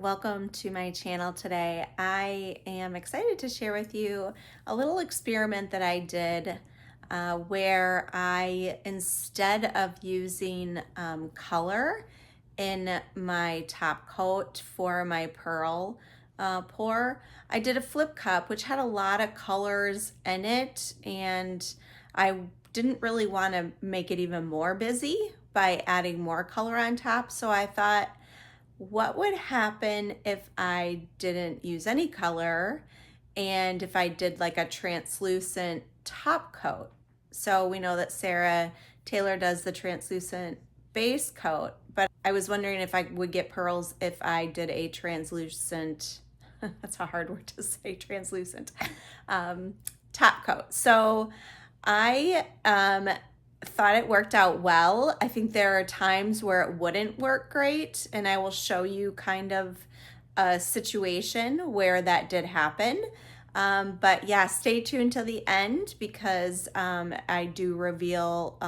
welcome to my channel today. I am excited to share with you a little experiment that I did where I, instead of using color in my top coat for my pearl pour, I did a flip cup which had a lot of colors in it, and I didn't really want to make it even more busy by adding more color on top. So I thought, what would happen if I didn't use any color and if I did like a translucent top coat? So we know that Sarah Taylor does the translucent base coat, but I was wondering if I would get pearls if I did a translucent, that's a hard word to say, translucent top coat. So I thought it worked out well. I think there are times where it wouldn't work great, and I will show you kind of a situation where that did happen. But yeah, stay tuned till the end because I do reveal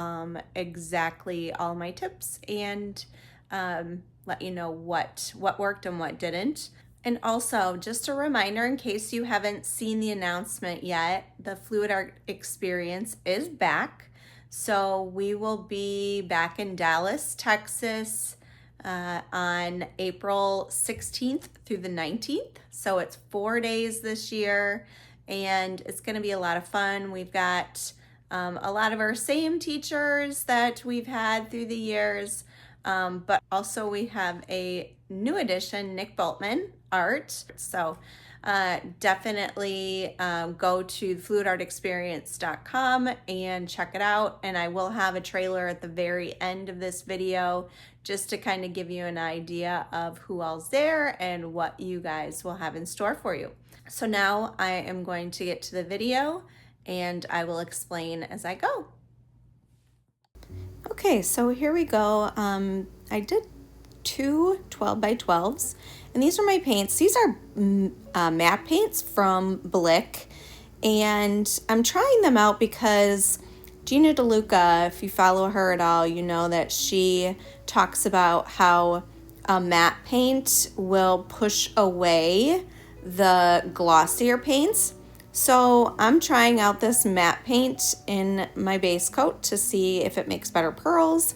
exactly all my tips and let you know what worked and what didn't. And also, just a reminder in case you haven't seen the announcement yet, the Fluid Art Experience is back. So we will be back in Dallas, Texas on April 16th through the 19th. So it's 4 days this year, and it's going to be a lot of fun. We've got a lot of our same teachers that we've had through the years, but also we have a new addition, Nick Boltman Art. So definitely go to fluidartexperience.com and check it out. And I will have a trailer at the very end of this video just to kind of give you an idea of who all's there and what you guys will have in store for you. So now I am going to get to the video and I will explain as I go. Okay, so here we go. I did two 12 by 12s, and these are my paints. These are matte paints from Blick, and I'm trying them out because Gina DeLuca, if you follow her at all, you know that she talks about how a matte paint will push away the glossier paints. So I'm trying out this matte paint in my base coat to see if it makes better pearls.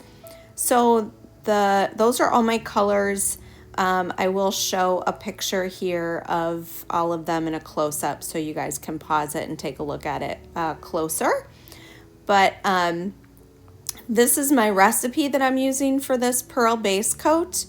So those are all my colors. I will show a picture here of all of them in a close-up so you guys can pause it and take a look at it closer. But this is my recipe that I'm using for this pearl base coat.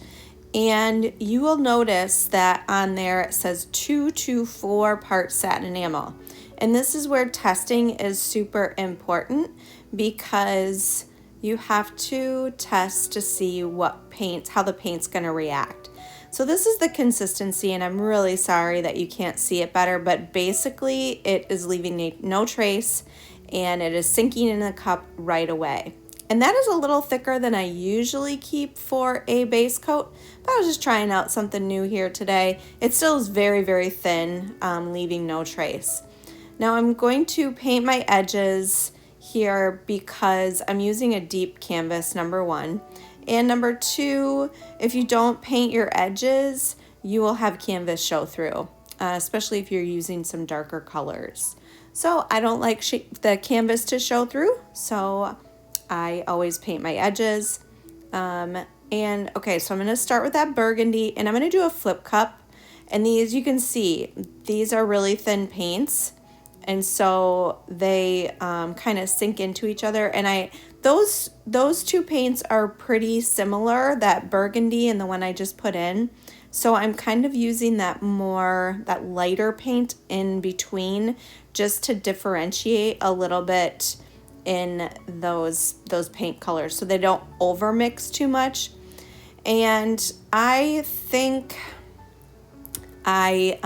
And you will notice that on there it says 2 to 4 parts satin enamel. And this is where testing is super important because you have to test to see how the paint's going to react. So this is the consistency, and I'm really sorry that you can't see it better, but basically it is leaving no trace and it is sinking in the cup right away. And that is a little thicker than I usually keep for a base coat, but I was just trying out something new here today. It still is very, very thin, leaving no trace. Now I'm going to paint my edges here because I'm using a deep canvas, number one. And number two, if you don't paint your edges, you will have canvas show through, especially if you're using some darker colors. So I don't like the canvas to show through, so I always paint my edges. And okay, so I'm going to start with that burgundy, and I'm going to do a flip cup. And these, you can see, these are really thin paints, and so they kind of sink into each other. And those two paints are pretty similar, that burgundy and the one I just put in. So I'm kind of using that lighter paint in between just to differentiate a little bit in those paint colors so they don't overmix too much. And I think I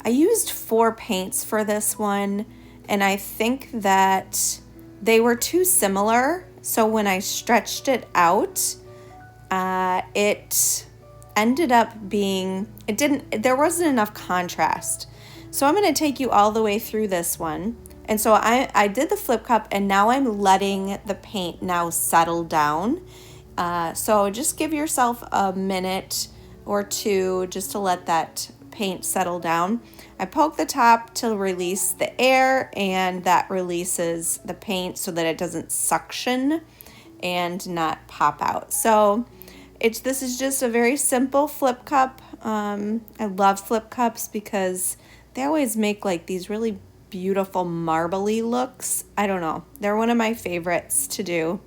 used 4 paints for this one, and I think that they were too similar. So when I stretched it out, it ended up being, there wasn't enough contrast. So I'm going to take you all the way through this one. And so I did the flip cup, and now I'm letting the paint now settle down. So just give yourself a minute or two just to let that paint settle down. I poke the top to release the air, and that releases the paint so that it doesn't suction and not pop out. So this is just a very simple flip cup. I love flip cups because they always make like these really beautiful marbly looks. I don't know, they're one of my favorites to do.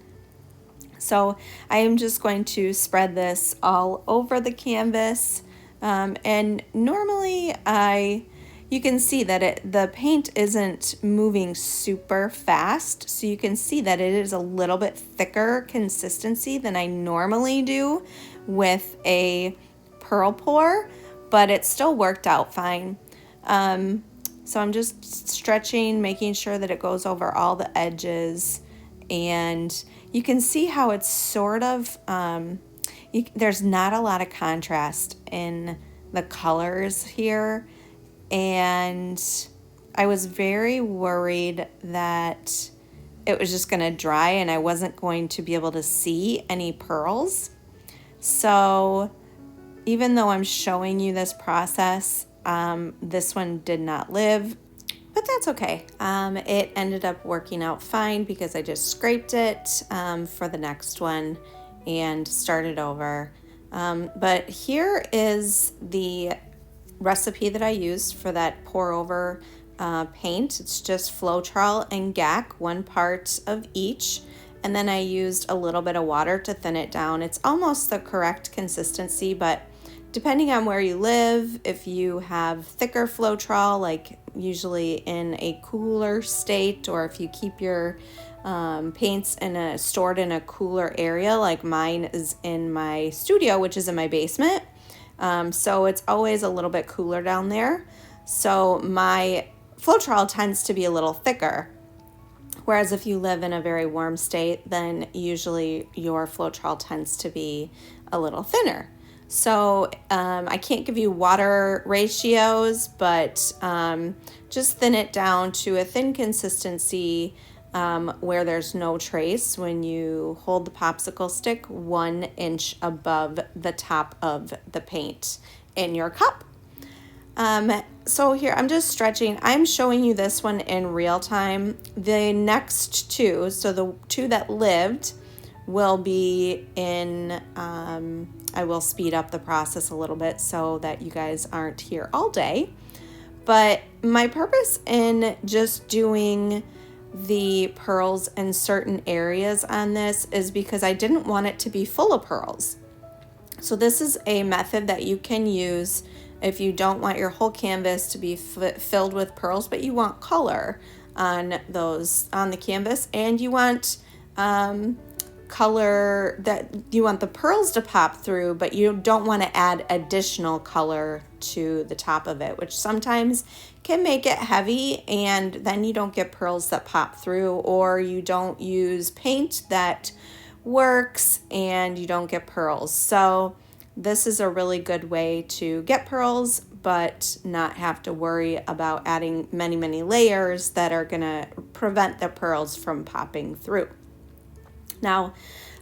So I am just going to spread this all over the canvas. And normally you can see that the paint isn't moving super fast. So you can see that it is a little bit thicker consistency than I normally do with a pearl pour, but it still worked out fine. So I'm just stretching, making sure that it goes over all the edges, and you can see how it's sort of, there's not a lot of contrast in the colors here, and I was very worried that it was just going to dry and I wasn't going to be able to see any pearls. So even though I'm showing you this process, this one did not live, but that's okay. It ended up working out fine because I just scraped it for the next one and started over. But here is the recipe that I used for that pour over paint. It's just Floetrol and GAC, 1 part of each. And then I used a little bit of water to thin it down. It's almost the correct consistency, but depending on where you live, if you have thicker Floetrol, like usually in a cooler state, or if you keep your paints stored in a cooler area, like mine is in my studio, which is in my basement. So it's always a little bit cooler down there. So my Floetrol tends to be a little thicker. Whereas if you live in a very warm state, then usually your Floetrol tends to be a little thinner. So I can't give you water ratios, but just thin it down to a thin consistency where there's no trace when you hold the popsicle stick 1 inch above the top of the paint in your cup. So here I'm just stretching. I'm showing you this one in real time. The next two, so the 2 that lived, will be in, I will speed up the process a little bit so that you guys aren't here all day. But my purpose in just doing the pearls in certain areas on this is because I didn't want it to be full of pearls. So this is a method that you can use if you don't want your whole canvas to be filled with pearls, but you want color on the canvas, and you want color that you want the pearls to pop through, but you don't want to add additional color to the top of it, which sometimes can make it heavy, and then you don't get pearls that pop through, or you don't use paint that works and you don't get pearls. So this is a really good way to get pearls but not have to worry about adding many layers that are going to prevent the pearls from popping through. Now,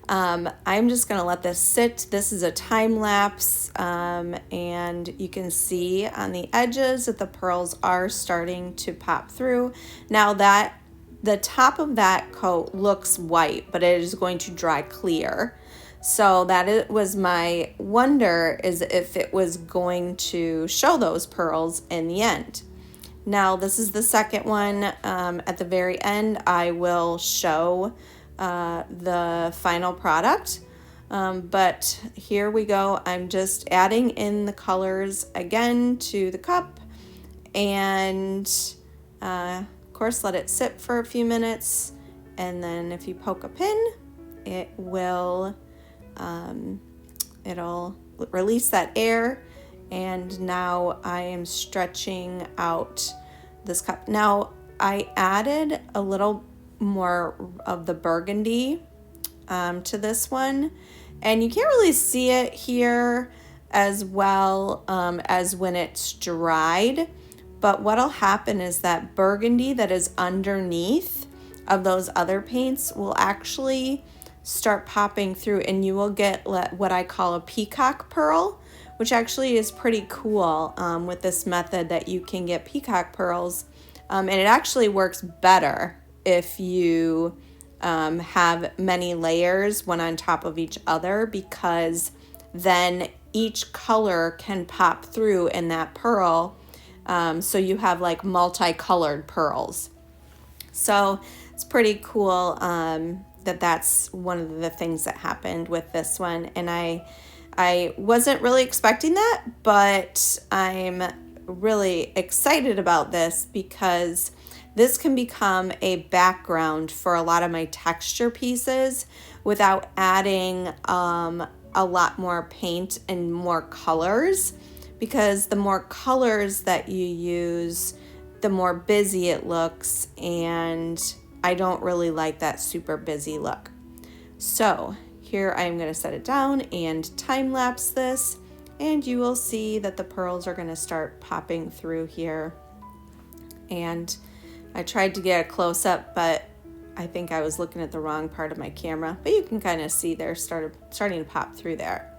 I'm just going to let this sit. This is a time lapse, and you can see on the edges that the pearls are starting to pop through. Now that the top of that coat looks white, but it is going to dry clear. So it was my wonder is if it was going to show those pearls in the end. Now this is the second one. At the very end, I will show the final product. But here we go. I'm just adding in the colors again to the cup, and of course let it sit for a few minutes, and then if you poke a pin, it will it'll release that air. And now I am stretching out this cup. Now I added a little more of the burgundy to this one, and you can't really see it here as well as when it's dried, but what'll happen is that burgundy that is underneath of those other paints will actually start popping through, and you will get what I call a peacock pearl, which actually is pretty cool with this method that you can get peacock pearls. And it actually works better if you have many layers, one on top of each other, because then each color can pop through in that pearl. So you have like multicolored pearls. So it's pretty cool that's one of the things that happened with this one. And I wasn't really expecting that, but I'm really excited about this because this can become a background for a lot of my texture pieces without adding a lot more paint and more colors, because the more colors that you use, the more busy it looks, and I don't really like that super busy look. So here I'm going to set it down and time lapse this, and you will see that the pearls are going to start popping through here. And I tried to get a close-up, but I think I was looking at the wrong part of my camera, but you can kind of see they're starting to pop through there.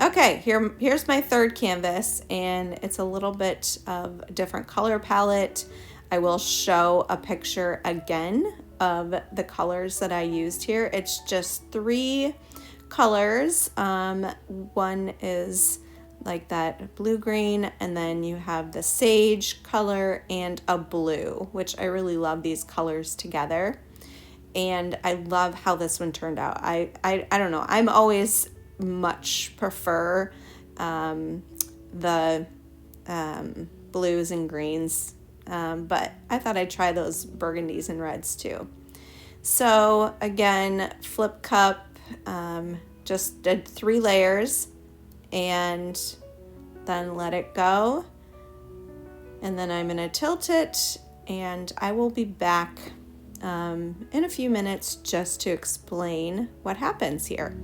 Okay, here's my third canvas, and it's a little bit of a different color palette. I will show a picture again of the colors that I used here. It's just 3 colors. One is like that blue-green, and then you have the sage color and a blue, which I really love these colors together. And I love how this one turned out. I don't know. I'm always much prefer the blues and greens, but I thought I'd try those burgundies and reds too. So again, flip cup, just did 3 layers and then let it go. And then I'm gonna tilt it, and I will be back in a few minutes just to explain what happens here.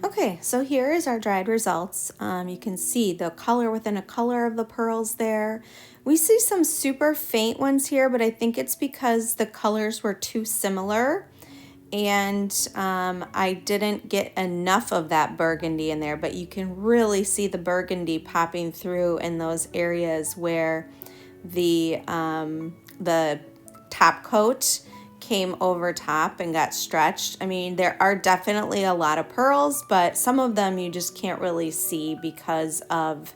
Okay, so here is our dried results. You can see the color within a color of the pearls there. We see some super faint ones here, but I think it's because the colors were too similar, and I didn't get enough of that burgundy in there, but you can really see the burgundy popping through in those areas where the top coat came over top and got stretched. I mean, there are definitely a lot of pearls, but some of them you just can't really see because of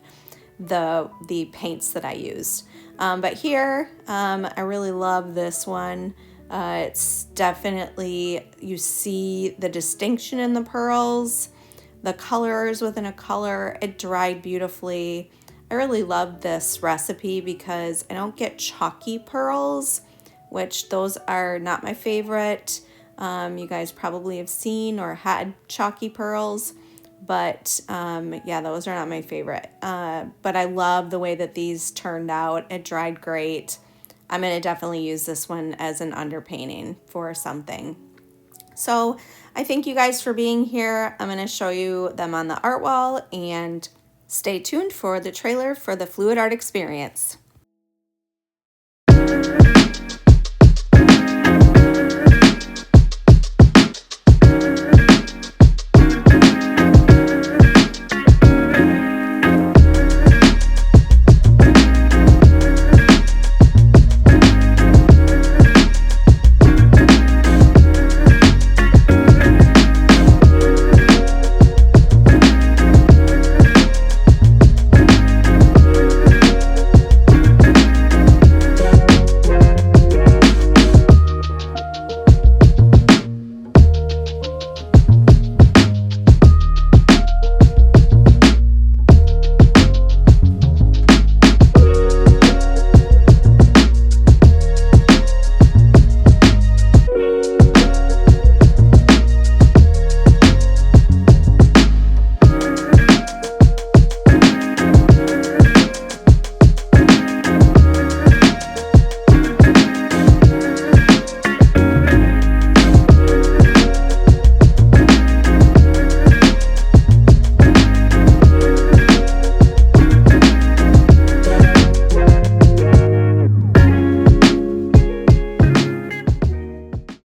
the paints that I used. But here, I really love this one. It's definitely, you see the distinction in the pearls, the colors within a color. It dried beautifully. I really love this recipe because I don't get chalky pearls, which those are not my favorite. You guys probably have seen or had chalky pearls, but yeah, those are not my favorite. But I love the way that these turned out. It dried great. I'm going to definitely use this one as an underpainting for something. So I thank you guys for being here. I'm going to show you them on the art wall, and stay tuned for the trailer for the Fluid Art Experience.